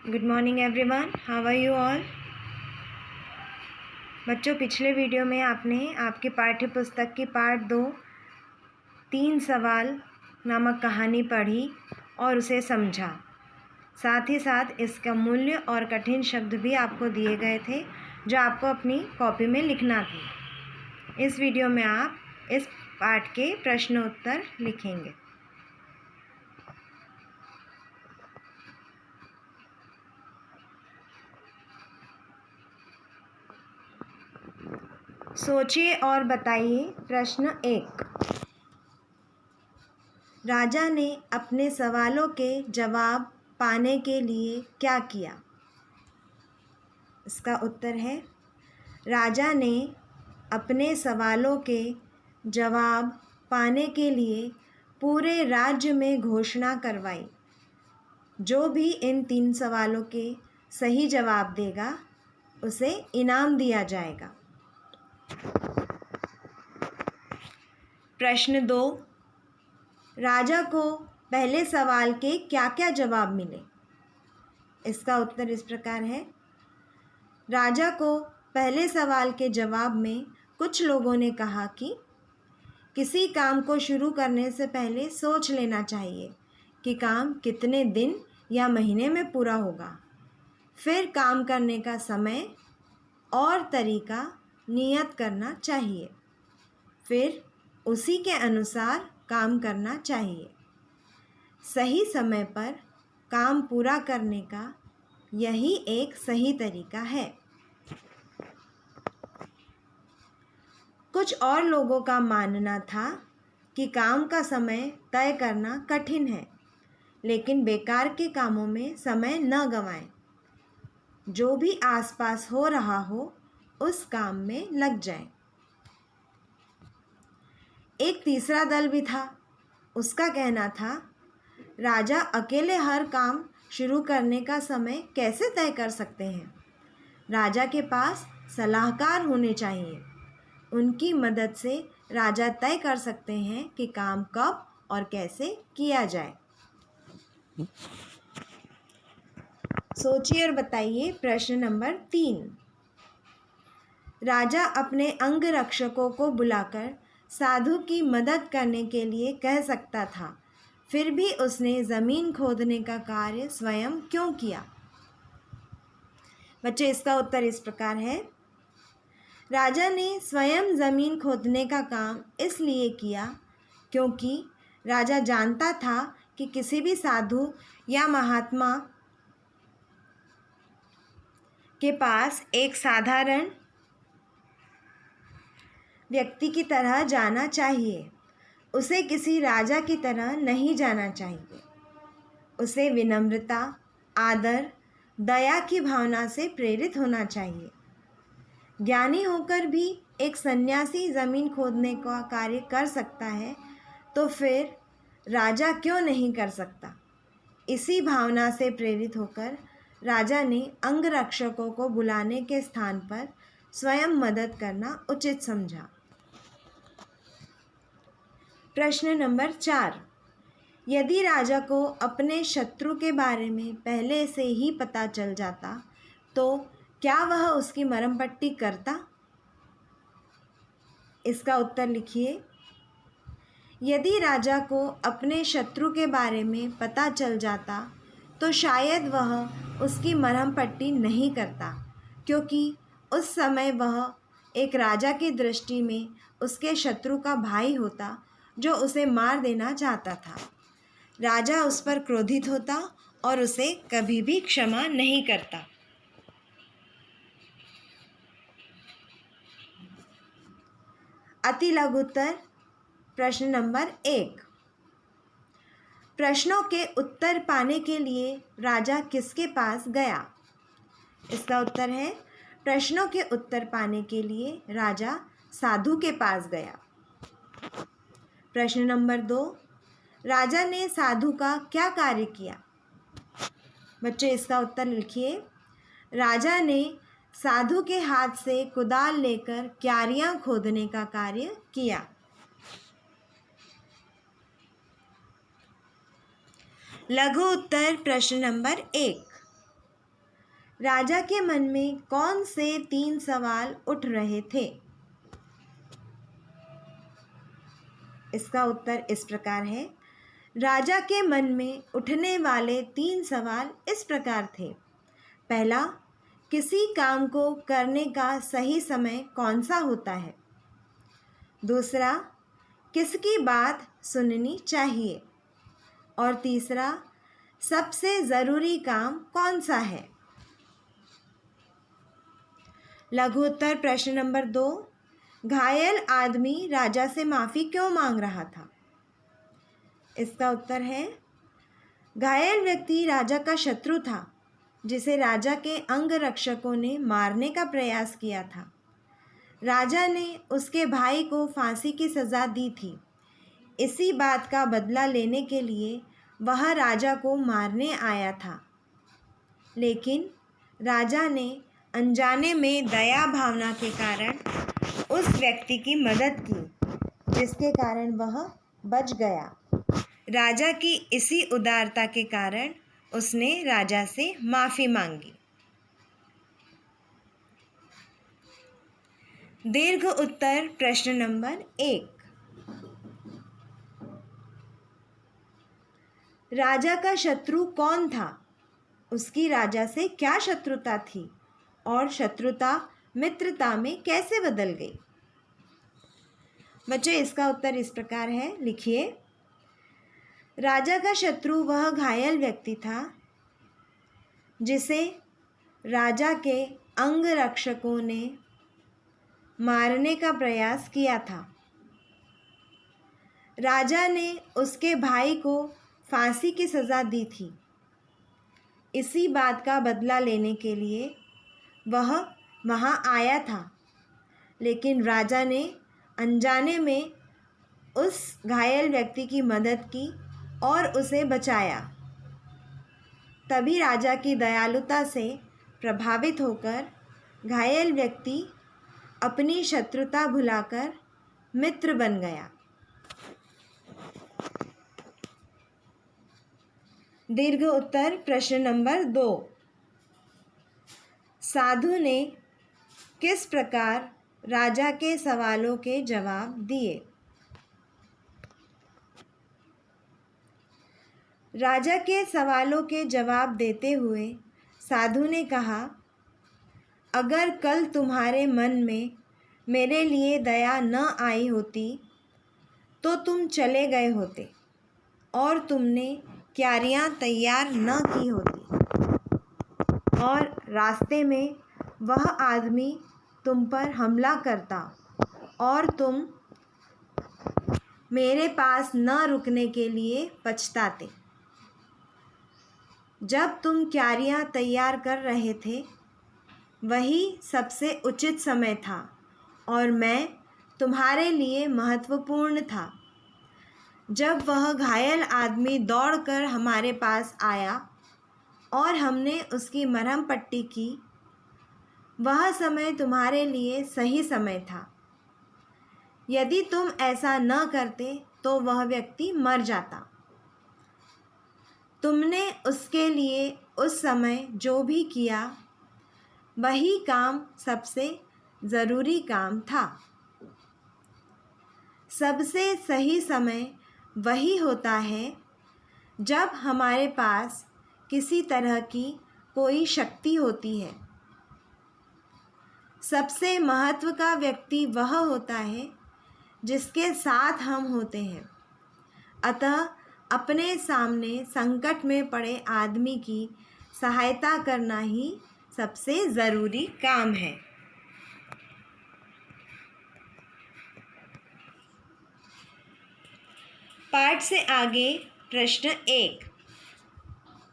Good morning everyone, how are you all. बच्चों, पिछले video में आपने आपकी पाठ्य पुस्तक की पार्ट 2 3 सवाल नामक कहानी पढ़ी और उसे समझा। साथ ही साथ इसका मूल्य और कठिन शब्द भी आपको दिए गए थे जो आपको अपनी कॉपी में लिखना थे। इस वीडियो में आप इस पाठ के प्रश्न उत्तर लिखेंगे। सोचिए और बताइए। प्रश्न 1, राजा ने अपने सवालों के जवाब पाने के लिए क्या किया? इसका उत्तर है, राजा ने अपने सवालों के जवाब पाने के लिए पूरे राज्य में घोषणा करवाई। जो भी इन 3 सवालों के सही जवाब देगा उसे इनाम दिया जाएगा। प्रश्न 2, राजा को पहले सवाल के क्या क्या जवाब मिले? इसका उत्तर इस प्रकार है, राजा को पहले सवाल के जवाब में कुछ लोगों ने कहा कि किसी काम को शुरू करने से पहले सोच लेना चाहिए कि काम कितने दिन या महीने में पूरा होगा। फिर काम करने का समय और तरीका नियत करना चाहिए। फिर उसी के अनुसार काम करना चाहिए। सही समय पर काम पूरा करने का यही एक सही तरीका है। कुछ और लोगों का मानना था कि काम का समय तय करना कठिन है, लेकिन बेकार के कामों में समय न गंवाएं। जो भी आसपास हो रहा हो उस काम में लग जाएं। एक तीसरा दल भी था। उसका कहना था, राजा अकेले हर काम शुरू करने का समय कैसे तय कर सकते हैं? राजा के पास सलाहकार होने चाहिए। उनकी मदद से राजा तय कर सकते हैं कि काम कब और कैसे किया जाए। सोचिए और बताइए। प्रश्न नंबर 3, राजा अपने अंगरक्षकों को बुलाकर साधु की मदद करने के लिए कह सकता था, फिर भी उसने ज़मीन खोदने का कार्य स्वयं क्यों किया? बच्चे, इसका उत्तर इस प्रकार है, राजा ने स्वयं ज़मीन खोदने का काम इसलिए किया क्योंकि राजा जानता था कि किसी भी साधु या महात्मा के पास एक साधारण व्यक्ति की तरह जाना चाहिए। उसे किसी राजा की तरह नहीं जाना चाहिए। उसे विनम्रता, आदर, दया की भावना से प्रेरित होना चाहिए। ज्ञानी होकर भी एक सन्यासी ज़मीन खोदने का कार्य कर सकता है, तो फिर राजा क्यों नहीं कर सकता? इसी भावना से प्रेरित होकर राजा ने अंगरक्षकों को बुलाने के स्थान पर स्वयं मदद करना उचित समझा। प्रश्न नंबर 4, यदि राजा को अपने शत्रु के बारे में पहले से ही पता चल जाता तो क्या वह उसकी मरहम पट्टी करता? इसका उत्तर लिखिए। यदि राजा को अपने शत्रु के बारे में पता चल जाता तो शायद वह उसकी मरहम पट्टी नहीं करता, क्योंकि उस समय वह एक राजा की दृष्टि में उसके शत्रु का भाई होता जो उसे मार देना चाहता था। राजा उस पर क्रोधित होता और उसे कभी भी क्षमा नहीं करता। अति लघु उत्तर। प्रश्न नंबर 1, प्रश्नों के उत्तर पाने के लिए राजा किसके पास गया? इसका उत्तर है, प्रश्नों के उत्तर पाने के लिए राजा साधु के पास गया। प्रश्न नंबर 2, राजा ने साधु का क्या कार्य किया? बच्चे, इसका उत्तर लिखिए। राजा ने साधु के हाथ से कुदाल लेकर क्यारियां खोदने का कार्य किया। लघु उत्तर। प्रश्न नंबर 1, राजा के मन में कौन से 3 सवाल उठ रहे थे? इसका उत्तर इस प्रकार है। राजा के मन में उठने वाले 3 सवाल इस प्रकार थे। पहला, किसी काम को करने का सही समय कौन सा होता है? दूसरा, किसकी बात सुननी चाहिए? और तीसरा, सबसे ज़रूरी काम कौन सा है? लघु उत्तर प्रश्न नंबर 2, घायल आदमी राजा से माफ़ी क्यों मांग रहा था? इसका उत्तर है, घायल व्यक्ति राजा का शत्रु था, जिसे राजा के अंगरक्षकों ने मारने का प्रयास किया था। राजा ने उसके भाई को फांसी की सज़ा दी थी। इसी बात का बदला लेने के लिए वह राजा को मारने आया था, लेकिन राजा ने अनजाने में दया भावना के कारण उस व्यक्ति की मदद की, जिसके कारण वह बच गया। राजा की इसी उदारता के कारण उसने राजा से माफ़ी मांगी। दीर्घ उत्तर प्रश्न नंबर 1, राजा का शत्रु कौन था? उसकी राजा से क्या शत्रुता थी और शत्रुता मित्रता में कैसे बदल गई? बच्चों, इसका उत्तर इस प्रकार है, लिखिए। राजा का शत्रु वह घायल व्यक्ति था जिसे राजा के अंगरक्षकों ने मारने का प्रयास किया था। राजा ने उसके भाई को फांसी की सज़ा दी थी। इसी बात का बदला लेने के लिए वह वहाँ आया था, लेकिन राजा ने अनजाने में उस घायल व्यक्ति की मदद की और उसे बचाया। तभी राजा की दयालुता से प्रभावित होकर घायल व्यक्ति अपनी शत्रुता भुलाकर मित्र बन गया। दीर्घ उत्तर प्रश्न नंबर 2, साधु ने किस प्रकार राजा के सवालों के जवाब दिए? राजा के सवालों के जवाब देते हुए साधु ने कहा, अगर कल तुम्हारे मन में मेरे लिए दया न आई होती तो तुम चले गए होते और तुमने क्यारियाँ तैयार न की होती और रास्ते में वह आदमी तुम पर हमला करता और तुम मेरे पास न रुकने के लिए पछताते। जब तुम क्यारियाँ तैयार कर रहे थे वही सबसे उचित समय था और मैं तुम्हारे लिए महत्वपूर्ण था। जब वह घायल आदमी दौड़कर हमारे पास आया और हमने उसकी मरहम पट्टी की, वह समय तुम्हारे लिए सही समय था। यदि तुम ऐसा न करते तो वह व्यक्ति मर जाता। तुमने उसके लिए उस समय जो भी किया वही काम सबसे ज़रूरी काम था। सबसे सही समय वही होता है जब हमारे पास किसी तरह की कोई शक्ति होती है। सबसे महत्व का व्यक्ति वह होता है जिसके साथ हम होते हैं। अतः अपने सामने संकट में पड़े आदमी की सहायता करना ही सबसे ज़रूरी काम है। पाठ से आगे प्रश्न 1,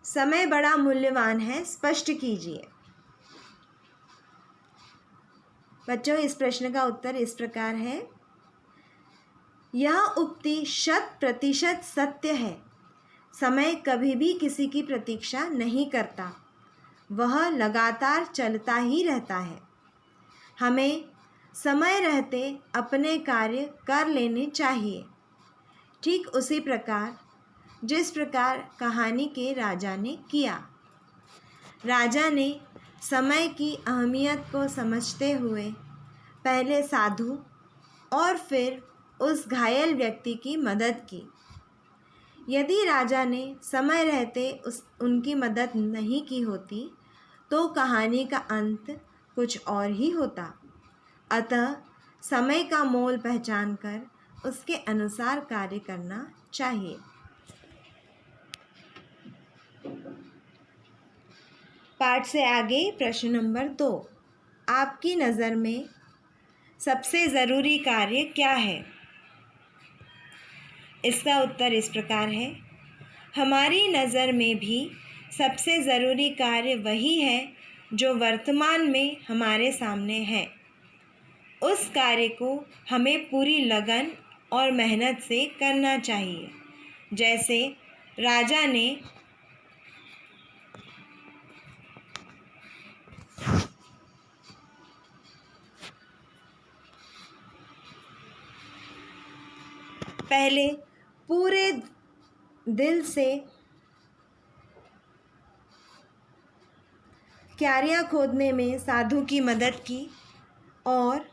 समय बड़ा मूल्यवान है, स्पष्ट कीजिए। बच्चों, इस प्रश्न का उत्तर इस प्रकार है। यह उक्ति 100% सत्य है। समय कभी भी किसी की प्रतीक्षा नहीं करता, वह लगातार चलता ही रहता है। हमें समय रहते अपने कार्य कर लेने चाहिए, ठीक उसी प्रकार जिस प्रकार कहानी के राजा ने किया। राजा ने समय की अहमियत को समझते हुए पहले साधु और फिर उस घायल व्यक्ति की मदद की। यदि राजा ने समय रहते उनकी मदद नहीं की होती तो कहानी का अंत कुछ और ही होता। अतः समय का मोल पहचान कर उसके अनुसार कार्य करना चाहिए। पाठ से आगे प्रश्न नंबर 2। आपकी नज़र में सबसे ज़रूरी कार्य क्या है? इसका उत्तर इस प्रकार है। हमारी नज़र में भी सबसे ज़रूरी कार्य वही है जो वर्तमान में हमारे सामने है। उस कार्य को हमें पूरी लगन और मेहनत से करना चाहिए। जैसे राजा ने पहले पूरे दिल से क्यारियाँ खोदने में साधु की मदद की और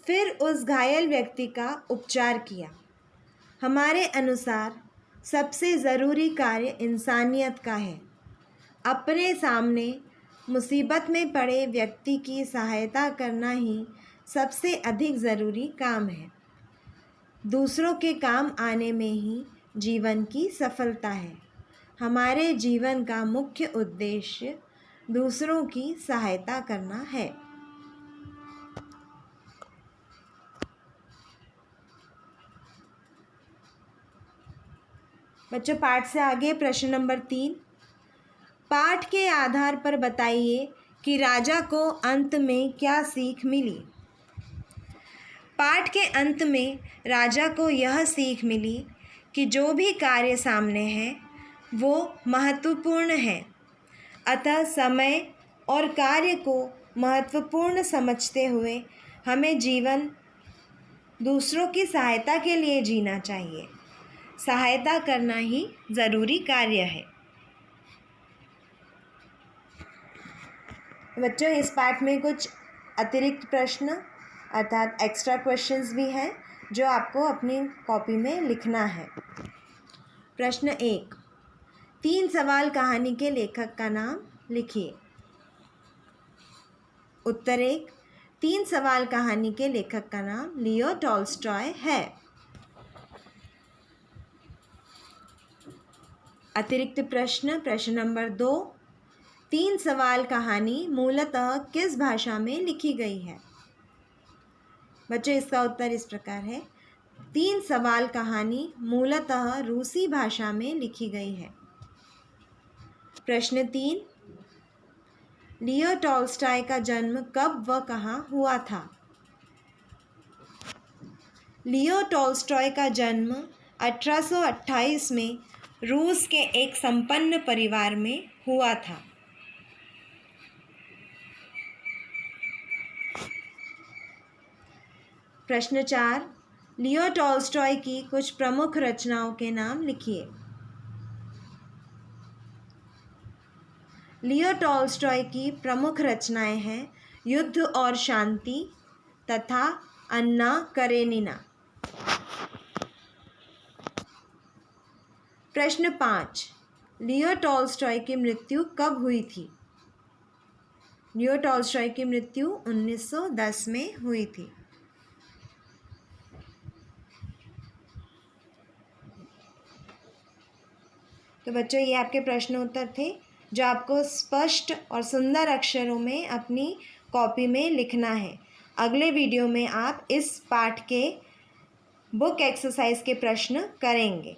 फिर उस घायल व्यक्ति का उपचार किया। हमारे अनुसार सबसे ज़रूरी कार्य इंसानियत का है। अपने सामने मुसीबत में पड़े व्यक्ति की सहायता करना ही सबसे अधिक ज़रूरी काम है। दूसरों के काम आने में ही जीवन की सफलता है। हमारे जीवन का मुख्य उद्देश्य दूसरों की सहायता करना है। बच्चों, पाठ से आगे प्रश्न नंबर 3। पाठ के आधार पर बताइए कि राजा को अंत में क्या सीख मिली। पाठ के अंत में राजा को यह सीख मिली कि जो भी कार्य सामने है वो महत्वपूर्ण है। अतः समय और कार्य को महत्वपूर्ण समझते हुए हमें जीवन दूसरों की सहायता के लिए जीना चाहिए। सहायता करना ही ज़रूरी कार्य है। बच्चों, इस पाठ में कुछ अतिरिक्त प्रश्न अर्थात एक्स्ट्रा क्वेश्चंस भी हैं जो आपको अपनी कॉपी में लिखना है। प्रश्न 1। 3 सवाल कहानी के लेखक का नाम लिखिए। उत्तर 1। 3 सवाल कहानी के लेखक का नाम लियो टॉल्स्टॉय है। अतिरिक्त प्रश्न नंबर 2। 3 सवाल कहानी मूलतः किस भाषा में लिखी गई है? बच्चों, इसका उत्तर इस प्रकार है। 3 सवाल कहानी मूलतः रूसी भाषा में लिखी गई है। प्रश्न 3। लियो टॉल्स्टॉय का जन्म कब व कहाँ हुआ था? लियो टॉल्स्टॉय का जन्म 1828 में रूस के एक संपन्न परिवार में हुआ था। प्रश्न 4। लियो टॉल्स्टॉय की कुछ प्रमुख रचनाओं के नाम लिखिए। लियो टॉल्स्टॉय की प्रमुख रचनाएं हैं युद्ध और शांति तथा अन्ना करेनिना। प्रश्न 5। लियो टॉल्स्टॉय की मृत्यु कब हुई थी? लियो टॉल्स्टॉय की मृत्यु 1910 में हुई थी। तो बच्चों, ये आपके प्रश्न उत्तर थे जो आपको स्पष्ट और सुंदर अक्षरों में अपनी कॉपी में लिखना है। अगले वीडियो में आप इस पाठ के बुक एक्सरसाइज के प्रश्न करेंगे।